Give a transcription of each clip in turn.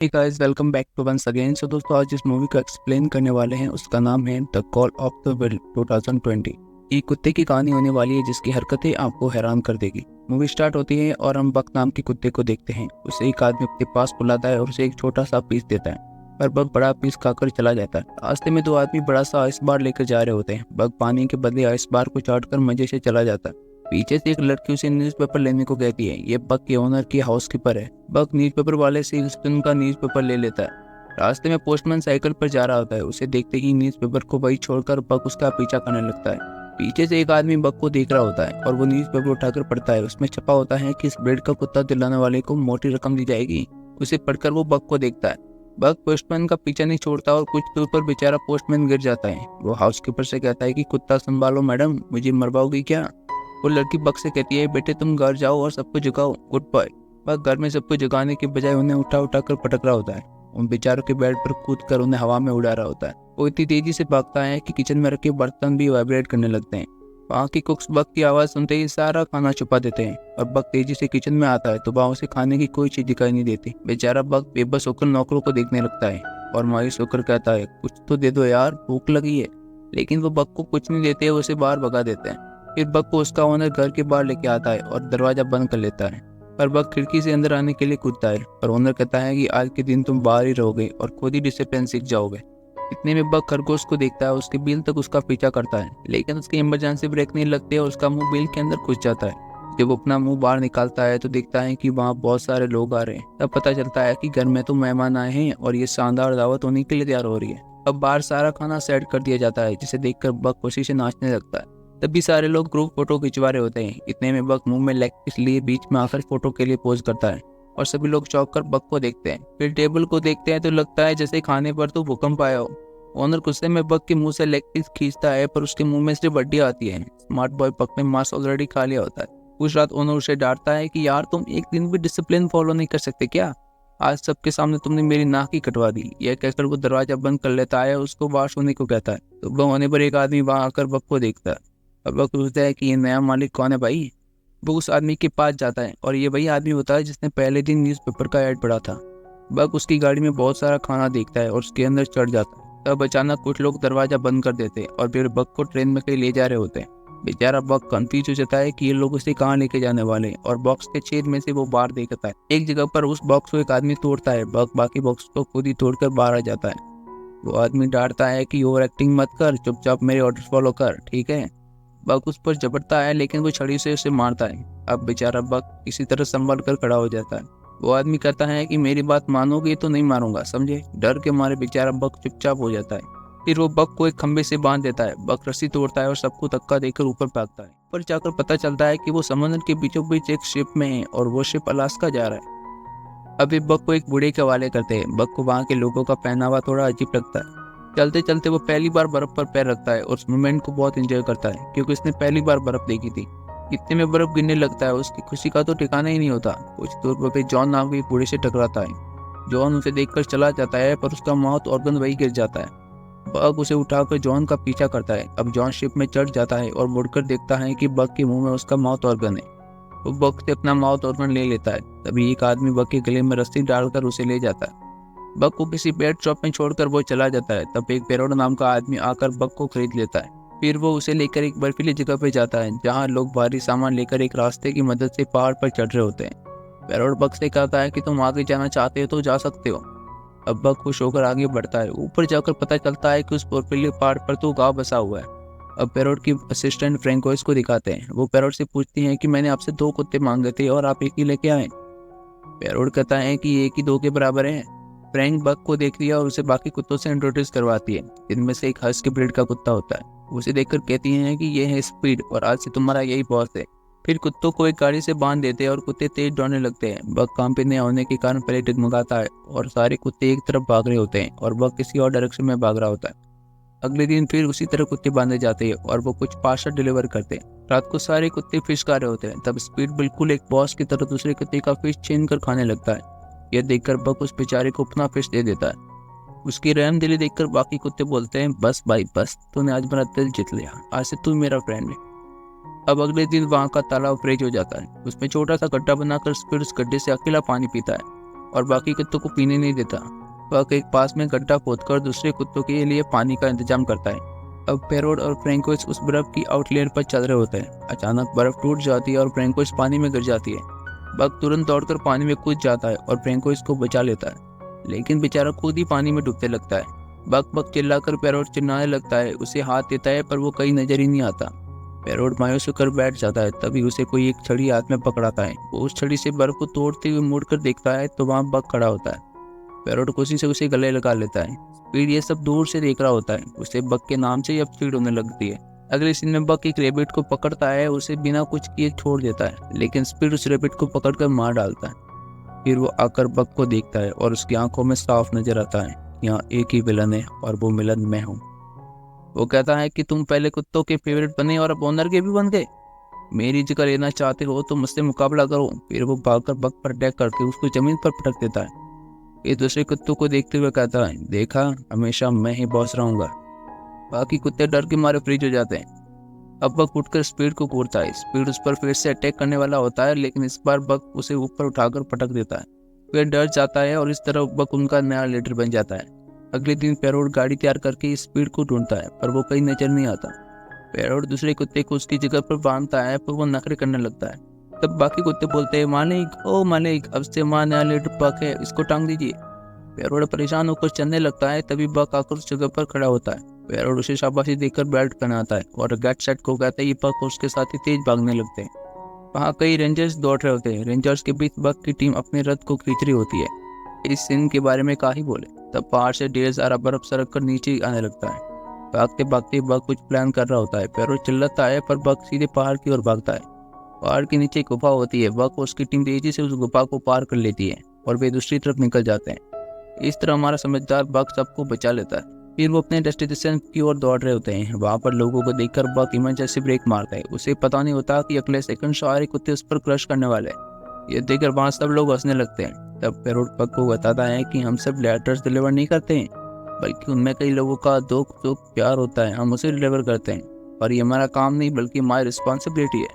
Hey guys, welcome back to once again. So दोस्तों, आज जिस मूवी को एक्सप्लेन करने वाले हैं उसका नाम है the call of the wild 2020। ये कुत्ते की कहानी होने वाली है जिसकी हरकतें आपको हैरान कर देगी। मूवी स्टार्ट होती है और हम बक नाम के कुत्ते को देखते हैं। उसे एक आदमी अपने पास बुलाता है और उसे एक छोटा सा पीस देता है, पर बक बड़ा पीस खाकर चला जाता है। रास्ते में दो आदमी बड़ा सा आइस बार लेकर जा रहे होते हैं। बक पानी के बदले आइस बार को चाटकर मजे से चला जाता है। पीछे से एक लड़की उसे न्यूज़पेपर लेने को कहती है। ये बक के ओनर की हाउसकीपर है। बक न्यूज़पेपर वाले से उनका न्यूज़पेपर ले लेता है। रास्ते में पोस्टमैन साइकिल पर जा रहा होता है। उसे देखते ही न्यूज़पेपर को वही छोड़कर बक उसका पीछा करने लगता है। पीछे से एक आदमी बक को देख रहा होता है और वो न्यूज़पेपर उठाकर पढ़ता है। उसमें छपा होता है कि इस ब्रेड का कुत्ता दिलाने वाले को मोटी रकम दी जाएगी। उसे पढ़कर वो बक को देखता है। बक पोस्टमैन का पीछा नहीं छोड़ता और कुछ दूर पर बेचारा पोस्टमैन गिर जाता है। वो हाउसकीपर से कहता है कि कुत्ता संभालो मैडम, मुझे मरवाओगी क्या। वो लड़की बक से कहती है, बेटे तुम घर जाओ और सबको जगाओ, गुड बाय। बक घर में सबको जगाने के बजाय उन्हें उठा उठा कर पटक रहा होता है। उन बेचारों के बेड पर कूद कर उन्हें हवा में उड़ा रहा होता है। वो इतनी तेजी से भागता है कि किचन में रखे बर्तन भी वाइब्रेट करने लगते हैं। वहाँ की कुक्स बक की आवाज़ सुनते ही सारा खाना छुपा देते हैं और बक तेजी से किचन में आता है तो वहाँ उसे खाने की कोई चीज दिखाई नहीं देती। बेचारा बक बेबस होकर नौकरों को देखने लगता है और मायूस होकर कहता है, कुछ तो दे दो यार, भूख लगी है। लेकिन वो बक को कुछ नहीं देते, उसे बाहर भगा देते हैं। फिर बक को उसका ओनर घर के बाहर लेके आता है और दरवाजा बंद कर लेता है। पर बक खिड़की से अंदर आने के लिए कूदता है और ओनर कहता है कि आज के दिन तुम बाहर ही रहोगे और खुद ही डिसिप्लिन सीख जाओगे। इतने में बक खरगोश को देखता है। उसके बिल तक उसका पीछा करता है, लेकिन उसकी इमरजेंसी ब्रेक नहीं लगती और उसका मुंह बिल के अंदर घुस जाता है। जब वो अपना मुंह बाहर निकालता है तो देखता है कि वहाँ बहुत सारे लोग आ रहे हैं। तब पता चलता है कि घर में तो मेहमान आए हैं और ये शानदार दावत होने के लिए तैयार हो रही है। अब बाहर सारा खाना सेट कर दिया जाता है, जिसे देखकर बक खुशी से नाचने लगता है। तभी सारे लोग ग्रुप फोटो खिंचवा रहे होते हैं। इतने में बक मुंह में लेग पीस लिए बीच में आकर फोटो के लिए पोज करता है और सभी लोग चौंक कर बक को देखते हैं। फिर टेबल को देखते हैं तो लगता है जैसे खाने पर तो भूकंप आया हो। ओनर गुस्से में बक के मुंह से लेग पीस खींचता है, पर उसके मुंह में सिर्फ हड्डी आती है। स्मार्ट बॉय बक ने मांस ऑलरेडी खा लिया होता है। उस रात ओनर उसे डांटता है कि यार तुम एक दिन भी डिसिप्लिन फॉलो नहीं कर सकते क्या। आज सबके सामने तुमने मेरी नाक ही कटवा दी। यह कहकर वो दरवाजा बंद कर लेता है, उसको बाहर सोने को कहता है। तो वह होने पर एक आदमी वहां आकर बक को देखता है। अब वह पूछता है कि ये नया मालिक कौन है भाई। वो उस आदमी के पास जाता है और ये वही आदमी होता है जिसने पहले दिन न्यूज़पेपर का ऐड पढ़ा था। बक उसकी गाड़ी में बहुत सारा खाना देखता है और उसके अंदर चढ़ जाता है। तब अचानक कुछ लोग दरवाजा बंद कर देते और फिर बक को ट्रेन में कहीं ले जा रहे होते हैं। बेचारा बक कंफ्यूज हो जाता है कि ये लोग उसे कहाँ लेके जाने वाले हैं और बॉक्स के छेद में से वो बाहर देखता है। एक जगह पर उस बॉक्स को एक आदमी तोड़ता है। बक बाकी बॉक्स को खुद ही तोड़कर बाहर आ जाता है। वो आदमी डांटता है कि ओवर एक्टिंग मत कर, चुपचाप मेरे ऑर्डर फॉलो कर, ठीक है। बक उस पर जबरता है लेकिन वो छड़ी से उसे मारता है। अब बेचारा बक किसी तरह संभल कर खड़ा हो जाता है। वो आदमी कहता है कि मेरी बात मानोगे तो नहीं मारूंगा, समझे। डर के मारे बेचारा बक चुपचाप हो जाता है। फिर वो बक को एक खंबे से बांध देता है। बक रस्सी तोड़ता है और सबको धक्का देकर ऊपर भागता है। ऊपर जाकर पता चलता है कि वो समुद्र के बीचों बीच एक शिप में है और वो शिप अलास्का जा रहा है। अभी बक को एक बूढ़े के हवाले करते हैं। बक को वहाँ के लोगों का पहनावा थोड़ा अजीब लगता है। चलते चलते वो पहली बार बर्फ पर पैर रखता है और उस मोमेंट को बहुत एंजॉय करता है क्योंकि उसने पहली बार बर्फ देखी थी। इतने में बर्फ गिरने लगता है। उसकी खुशी का तो ठिकाना ही नहीं होता। कुछ दूर पर जॉन नाम के बूढ़े से टकराता है। जॉन उसे देखकर चला जाता है, पर उसका माउथ ऑर्गन वही गिर जाता है। बक उसे उठाकर जॉन का पीछा करता है। अब जॉन शिप में चढ़ जाता है और मुड़कर देखता है कि बक के मुंह में उसका माउथ ऑर्गन है। वो बक से अपना माउथ ऑर्गन ले लेता है। तभी एक आदमी बक के गले में रस्सी डालकर उसे ले जाता है। बक को किसी पेट शॉप में छोड़कर वो चला जाता है। तब एक पेरोड नाम का आदमी आकर बक को खरीद लेता है। फिर वो उसे लेकर एक बर्फीली जगह पे जाता है जहाँ लोग भारी सामान लेकर एक रास्ते की मदद से पहाड़ पर चढ़ रहे होते हैं। पेरोड बक से कहता है कि तुम आगे जाना चाहते हो तो जा सकते हो। अब बक खुश होकर आगे बढ़ता है। ऊपर जाकर पता चलता है कि उस बर्फीले पहाड़ पर तो गाँव बसा हुआ है। अब पेरोड की असिस्टेंट फ्रैंकोइस को दिखाते हैं। वो पेरोड से पूछती है कि मैंने आपसे 2 कुत्ते मांगे थे और आप एक ही लेके आए। पेरोड कहता है कि एक ही 2 के बराबर है। फ्रैंक बक को देख लिया और उसे बाकी कुत्तों से इंट्रोड्यूस करवाती है। इनमें से एक हस्की ब्रीड का कुत्ता होता है। उसे देखकर कहती हैं कि ये है स्पीड और आज से तुम्हारा यही बॉस है। फिर कुत्तों को एक गाड़ी से बांध देते हैं और कुत्ते तेज दौड़ने लगते हैं। बक काम पे न होने के कारण पहले डगमगाता है और सारे कुत्ते एक तरफ भाग रहे होते हैं और बक किसी और डायरेक्शन में भाग रहा होता है। अगले दिन फिर उसी तरह कुत्ते बांधे जाते हैं और वो कुछ पार्सल डिलीवर करते हैं। रात को सारे कुत्ते फिश खा रहे होते हैं। तब स्पीड बिल्कुल एक बॉस की तरह दूसरे कुत्ते का फिश छीन कर खाने लगता है। यह देखकर बक उस बेचारे को अपना फिश दे देता है। उसकी रहमदिली देखकर बाकी कुत्ते बोलते हैं, बस भाई बस, तूने आज मेरा दिल जीत लिया, आज से तू मेरा फ्रेंड है। अब अगले दिन वहाँ का तालाब फ्रेज हो जाता है। उसमें छोटा सा गड्ढा बनाकर स्पीड उस गड्ढे से अकेला पानी पीता है। और बाकी कुत्तों को पीने नहीं देता। बक एक पास में गड्ढा खोदकर दूसरे कुत्तों के लिए पानी का इंतजाम करता है। अब पैरोट और फ्रैंकोइस उस बर्फ की आउटलेयर पर चल रहे होते हैं। अचानक बर्फ टूट जाती है और फ्रैंकोइस पानी में गिर जाती है। बक तुरंत दौड़कर पानी में कूद जाता है और फ्रैंकोइस को बचा लेता है, लेकिन बेचारा खुद ही पानी में डूबने लगता है। बक बक चिल्लाकर पैरोट चिल्लाने लगता है, उसे हाथ देता है पर वो कहीं नजर ही नहीं आता। पैरोट मायूस होकर बैठ जाता है। तभी उसे कोई एक छड़ी हाथ में पकड़ाता है। वो उस छड़ी से बर्फ को तोड़ते हुए मुड़कर देखता है तो वहाँ बक खड़ा होता है। पैरोट खुशी से उसे गले लगा लेता है। स्पीड ये सब दूर से देख रहा होता है। उसे बक के नाम से अब स्पीड होने लगती है। अगले सीन में बक एक रेबिट को पकड़ता है, उसे बिना कुछ किए छोड़ देता है, लेकिन स्पीड उस रेबिट को पकड़कर मार डालता है। फिर वो आकर बक को देखता है और उसकी आंखों में साफ नजर आता है, यहाँ एक ही विलन है और वो विलन मैं हूँ। वो कहता है कि तुम पहले कुत्तों के फेवरेट बने और अब ओनर के भी बन गए। मेरी जगह लेना चाहते हो तो मुझसे मुकाबला करो। फिर वो भागकर बक पर अटैक करके उसको जमीन पर पटक देता है। ये दूसरे कुत्तों को देखते हुए कहता है, देखा, हमेशा मैं ही बॉस रहूंगा। बाकी कुत्ते डर के मारे फ्रीज हो जाते हैं। अब बक उठकर स्पीड को घूरता है। स्पीड उस पर फिर से अटैक करने वाला होता है, लेकिन इस बार बक उसे ऊपर उठाकर पटक देता है। फिर डर जाता है और इस तरह बक उनका नया लीडर बन जाता है। अगले दिन पैरोट गाड़ी तैयार करके स्पीड को ढूंढता है, पर वो कहीं नजर नहीं आता। पैरोट दूसरे कुत्ते को उसकी जगह पर बांधता है, पर वो नखरे करने लगता है। तब बाकी कुत्ते बोलते हैं, मालिक, ओ मालिक, अब से हमारा नया लीडर बक है, इसको टांग दीजिए। पैरोट परेशान होकर चलने लगता है। तभी बक आकर उस जगह पर खड़ा होता है। पैरोट उसे शाबाशी देकर बेल्ट पहनाता है और गेट सेट को कहता है। ये बक और उसके साथी तेज भागने लगते हैं। वहाँ कई रेंजर्स दौड़ रहे होते हैं। रेंजर्स के बीच बक की टीम अपने रथ को खींच रही होती है। इस सीन के बारे में क्या ही बोले। तब पहाड़ से ढेर सारा बर्फ सरक कर नीचे आने लगता है। भागते भागते बक कुछ प्लान कर रहा होता है। पैरोट चिल्लाता है पर बक सीधे पहाड़ की ओर भागता है। पहाड़ के नीचे गुफा होती है। बक और उसकी टीम तेजी से उस गुफा को पार कर लेती है और वे दूसरी तरफ निकल जाते हैं। इस तरह हमारा समझदार बक सबको बचा लेता है। फिर वो अपने डेस्टिनेशन की ओर दौड़ रहे होते हैं। वहाँ पर लोगों को देखकर बक इमरजेंसी ब्रेक मारता है। उसे पता नहीं होता कि अगले सेकंड सारे कुत्ते उस पर क्रश करने वाले हैं। ये देखकर वहाँ सब लोग हंसने लगते हैं। तब पैरोट बक को बताता है कि हम सब लेटर्स डिलीवर नहीं करते हैं, बल्कि उनमें कई लोगों का दुख सुख प्यार होता है, हम उसे डिलीवर करते हैं। और ये हमारा काम नहीं बल्कि हमारी रिस्पॉन्सिबिलिटी है।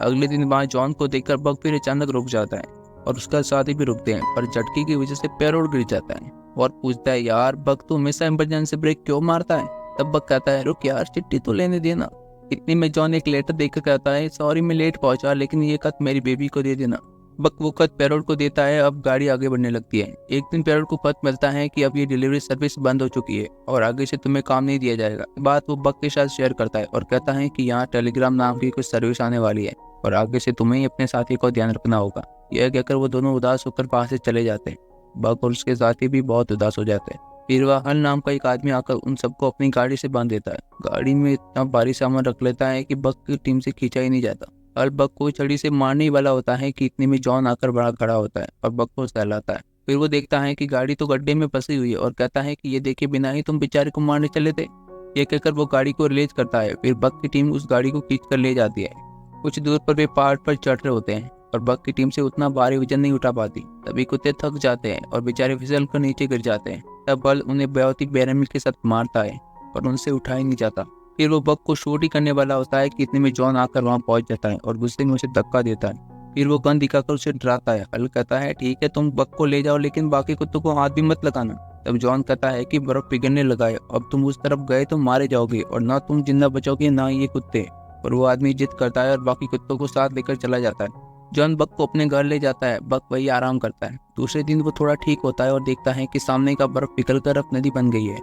अगले दिन वहाँ जॉन को देखकर बक फिर अचानक रुक जाता है और उसका साथी भी रुकते हैं, पर झटके की वजह से पैरोट गिर जाता है और पूछता है, यार बक तू हमेशा इमरजेंसी ब्रेक क्यों मारता है। तब बक कहता है, रुक यार, चिट्ठी तो लेने देना। इतने में जॉन एक लेटर देखकर कहता है, सॉरी मैं लेट पहुंचा, लेकिन ये खत मेरी बेबी को दे देना। बक वो खत पैरोट को देता है। अब गाड़ी आगे बढ़ने लगती है। एक दिन पैरोट को खत मिलता है कि अब ये डिलीवरी सर्विस बंद हो चुकी है और आगे से तुम्हें काम नहीं दिया जाएगा। बात वो बक के साथ शेयर करता है और कहता है कि यहाँ टेलीग्राम नाम की कुछ सर्विस आने वाली है और आगे से तुम्हें ही अपने साथी को ध्यान रखना होगा। यह कहकर वो दोनों उदास होकर वहां से चले जाते हैं। बक और उसके साथी भी बहुत उदास हो जाते हैं। फिर वह हल नाम का एक आदमी आकर उन सबको अपनी गाड़ी से बांध देता है। गाड़ी में इतना भारी सामान रख लेता है कि बक की टीम से खींचा ही नहीं जाता। हल बक को छड़ी से मारने ही वाला होता है कि इतने में जॉन आकर बड़ा खड़ा होता है और बक को सहलाता है। फिर वो देखता है कि गाड़ी तो गड्ढे में फंसी हुई है और कहता है कि ये देखे बिना ही तुम बेचारे को मारने चले थे। ये कहकर वो गाड़ी को रिलीज करता है। फिर बक की टीम उस गाड़ी को खींच कर ले जाती है। कुछ दूर पर वे पहाड़ पर चढ़ रहे होते हैं और बक की टीम से उतना भारी वजन नहीं उठा पाती। तभी कुत्ते थक जाते हैं और बेचारे फिसल कर नीचे गिर जाते हैं। तब बल उन्हें बहुत ही बेरहमी के साथ मारता है पर उनसे उठा ही नहीं जाता। फिर वो बक को शूट ही करने वाला होता है कि इतने में जॉन आकर वहां पहुंच जाता है और गुस्से में उसे धक्का देता है। फिर वो गन दिखाकर उसे डराता है। हल कहता है, ठीक है तुम बक को ले जाओ, लेकिन बाकी कुत्तों को हाथ भी मत लगाना। तब जॉन कहता है कि बर्फ पिघलने लगा है, अब तुम उस तरफ गए तो मारे जाओगे और ना तुम जिंदा बचोगे ना ये कुत्ते। और वो आदमी जिद करता है और बाकी कुत्तों को साथ लेकर चला जाता है। जॉन बक को अपने घर ले जाता है। बक वही आराम करता है। दूसरे दिन वो थोड़ा ठीक होता है और देखता है कि सामने का बर्फ पिघलकर अब नदी बन गई है।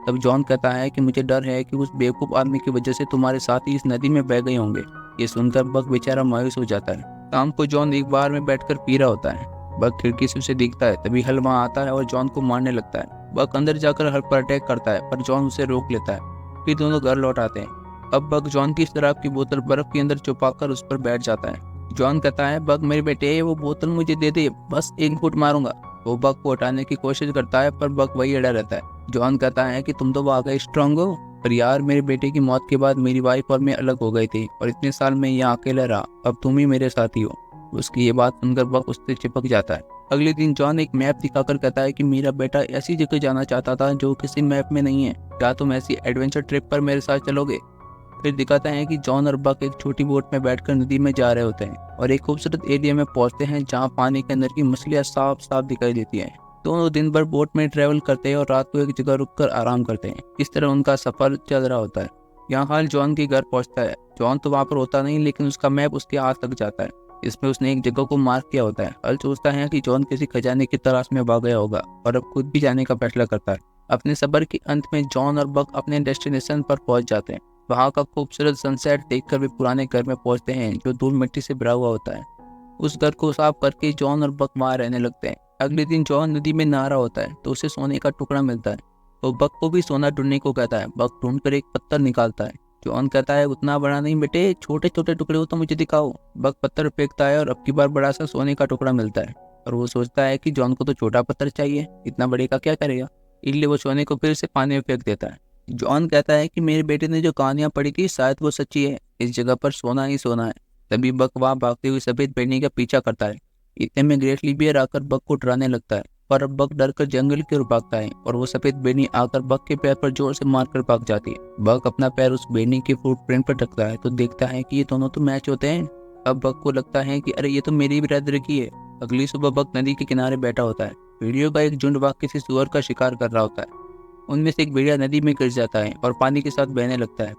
तब जॉन कहता है कि मुझे डर है कि उस बेवकूफ आदमी की वजह से तुम्हारे साथी इस नदी में बह गए होंगे। ये सुनकर बक बेचारा मायूस हो जाता है। शाम को जॉन एक बार में बैठकर पी रहा होता है। बक खिड़की से उसे दिखता है। तभी हल वहां आता है और जॉन को मारने लगता है। बक अंदर जाकर हल पर अटैक करता है पर जॉन उसे रोक लेता है। फिर दोनों घर लौट आते हैं। अब बक जॉन की शराब की बोतल बर्फ के अंदर छुपाकर उस पर बैठ जाता है। जॉन कहता है, बक मेरे बेटे वो बोतल मुझे दे दे, बस एक घूंट मारूंगा। वो बक को हटाने की कोशिश करता है पर बक वही अड़ा रहता है। जॉन कहता है कि तुम तो वाकई स्ट्रांग हो, पर यार मेरे बेटे की मौत के बाद मेरी वाइफ और मैं अलग हो गई थी और इतने साल में यहाँ अकेला रहा, अब तुम ही मेरे साथी हो। उसकी ये बात सुनकर बक उससे चिपक जाता है। अगले दिन जॉन एक मैप दिखाकर कहता है कि मेरा बेटा ऐसी जगह जाना चाहता था जो किसी मैप में नहीं है, क्या तुम ऐसी एडवेंचर ट्रिप पर मेरे साथ चलोगे। फिर दिखाता है कि जॉन और बक एक छोटी बोट में बैठकर नदी में जा रहे होते हैं और एक खूबसूरत एरिया में पहुंचते हैं जहां पानी के अंदर की मछलियां साफ साफ दिखाई देती हैं। दोनों दिन भर बोट में ट्रेवल करते हैं और रात को एक जगह रुककर आराम करते हैं। इस तरह उनका सफर चल रहा होता है। यहाँ हाल जॉन के घर पहुंचता है। जॉन तो वहाँ पर होता नहीं, लेकिन उसका मैप उसके हाथ लग जाता है। इसमें उसने एक जगह को मार्क किया होता है। हल सोचता है कि जॉन किसी खजाने की तलाश में भाग गया होगा और अब खुद भी जाने का फैसला करता है। अपने सफर के अंत में जॉन और बक अपने डेस्टिनेशन पर पहुंच जाते हैं। वहाँ का खूबसूरत सनसेट देखकर वे पुराने घर में पहुंचते हैं जो धूल मिट्टी से भरा हुआ होता है। उस घर को साफ करके जॉन और बक वहाँ रहने लगते हैं। अगले दिन जॉन नदी में नहा रहा होता है तो उसे सोने का टुकड़ा मिलता है। वो बक को भी सोना ढूंढने को कहता है। बक ढूंढ कर एक पत्थर निकालता है। जॉन कहता है उतना बड़ा नहीं बेटे, छोटे छोटे टुकड़े हो तो मुझे दिखाओ। बक पत्थर फेंकता है और अब की बार बड़ा सा सोने का टुकड़ा मिलता है। और वो सोचता है कि जॉन को तो छोटा पत्थर चाहिए, इतना बड़े का क्या करेगा, इसलिए वो सोने को फिर से पानी में फेंक देता है। जॉन कहता है कि मेरे बेटे ने जो कहानियां पढ़ी थी शायद वो सच्ची है, इस जगह पर सोना ही सोना है। तभी बक वहाँ भागती हुई सफेद बिल्ली का पीछा करता है। इतने में ग्रेटली बियर आकर बक को डराने लगता है, पर अब बक डर कर जंगल की ओर भागता है और वो सफेद बेनी आकर बक के पैर पर जोर से मारकर भाग जाती है। बक अपना पैर उस बेनी के फुटप्रिंट पर रखता है तो देखता है कि ये दोनों तो मैच होते हैं। अब बक को लगता है कि अरे ये तो मेरी ब्रदर की है। अगली सुबह बक नदी के किनारे बैठा होता है। भेड़ियों का एक झुंड वहाँ किसी सुअर का शिकार कर रहा होता है। उनमें से एक भेड़िया नदी में गिर जाता है और पानी के साथ बहने लगता है।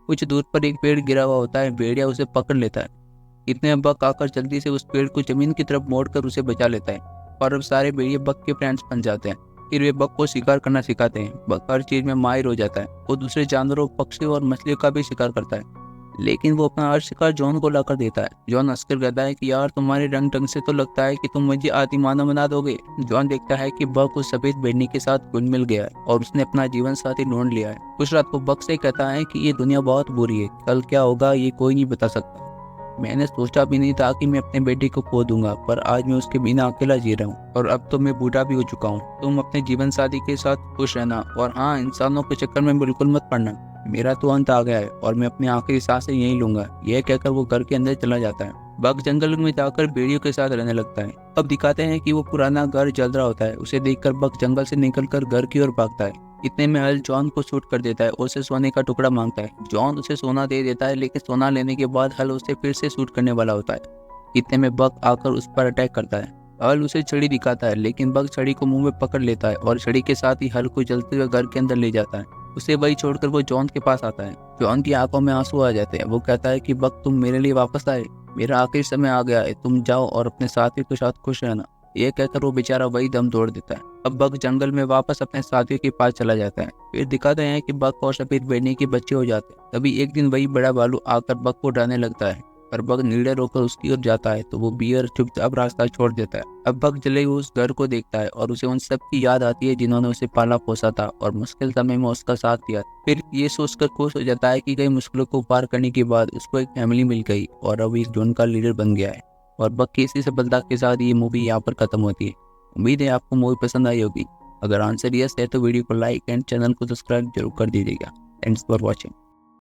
कुछ दूर पर एक पेड़ गिरा हुआ होता है। भेड़िया उसे पकड़ लेता है। इतने में बक आकर जल्दी से उस पेड़ को जमीन की तरफ मोड़कर उसे बचा लेता है और अब सारे भेड़िए बक के फ्रेंड्स बन जाते हैं। फिर वे बक को शिकार करना सिखाते हैं। बक हर चीज में माहिर हो जाता है। वो दूसरे जानवरों, पक्षियों और मछलियों का भी शिकार करता है, लेकिन वो अपना हर शिकार जॉन को लाकर देता है। जॉन हंसकर कहता है कि यार तुम्हारे रंग ढंग से तो लगता है कि तुम मुझे आदि मानव बना दोगे। जॉन देखता है कि बक उस सफेद बेड़नी के साथ घुल मिल गया है और उसने अपना जीवन साथी ढूंढ लिया है। उस रात को बक से कहता है कि ये दुनिया बहुत बुरी है, कल क्या होगा ये कोई नहीं बता सकता। मैंने सोचा भी नहीं था कि मैं अपने बेटे को खो दूंगा, पर आज मैं उसके बिना अकेला जी रहा हूँ और अब तो मैं बूढ़ा भी हो चुका हूँ। तुम अपने जीवन साथी के साथ खुश रहना और हाँ, इंसानों के चक्कर में बिल्कुल मत पड़ना। मेरा तो अंत आ गया है और मैं अपनी आखिरी सांसें यहीं लूंगा। यह कहकर वो घर के अंदर चला जाता है। बक जंगल में जाकर भेड़ियों के साथ रहने लगता है। अब दिखाते हैं कि वो पुराना घर जल रहा होता है। उसे देखकर बक जंगल से निकलकर घर की ओर भागता है। इतने में हल जॉन को शूट कर देता है और उसे सोने का टुकड़ा मांगता है। जॉन उसे सोना दे देता है, लेकिन सोना लेने के बाद हल उसे फिर से शूट करने वाला होता है। इतने में बक आकर उस पर अटैक करता है। हल उसे छड़ी दिखाता है, लेकिन बक छड़ी को मुंह में पकड़ लेता है और छड़ी के साथ ही हल को जलते हुए घर के अंदर ले जाता है। उसे वही छोड़कर वो जॉन के पास आता है। जॉन की आंखों में आंसू आ जाते हैं। वो कहता है कि बक तुम मेरे लिए वापस आए, मेरा आखिरी समय आ गया है, तुम जाओ और अपने साथी के साथ खुश रहना। ये कहकर वो बेचारा वही दम तोड़ देता है। अब बक जंगल में वापस अपने साथियों के पास चला जाता है। फिर दिखाते हैं कि बक और सफेद बेड़नी के बच्चे हो जाते हैं। तभी एक दिन वही बड़ा भालू आकर बक को डराने लगता है, पर बक निडर होकर उसकी ओर जाता है तो वो बियर चुपचाप रास्ता छोड़ देता है। अब बक जले हुए उस घर को देखता है और उसे उन सब की याद आती है जिन्होंने उसे पाला पोसा था और मुश्किल समय में उसका साथ दिया। फिर ये सोचकर खुश हो जाता है कि कई मुश्किलों को पार करने के बाद उसको एक फैमिली मिल गई और अब इस झुंड का लीडर बन गया है। और बक की इसी सफलता के साथ ये मूवी यहाँ पर खत्म होती है। उम्मीद है आपको मूवी पसंद आई होगी। अगर आंसर यस है तो वीडियो को लाइक एंड चैनल को सब्सक्राइब जरूर कर दीजिएगा। Thanks for watching.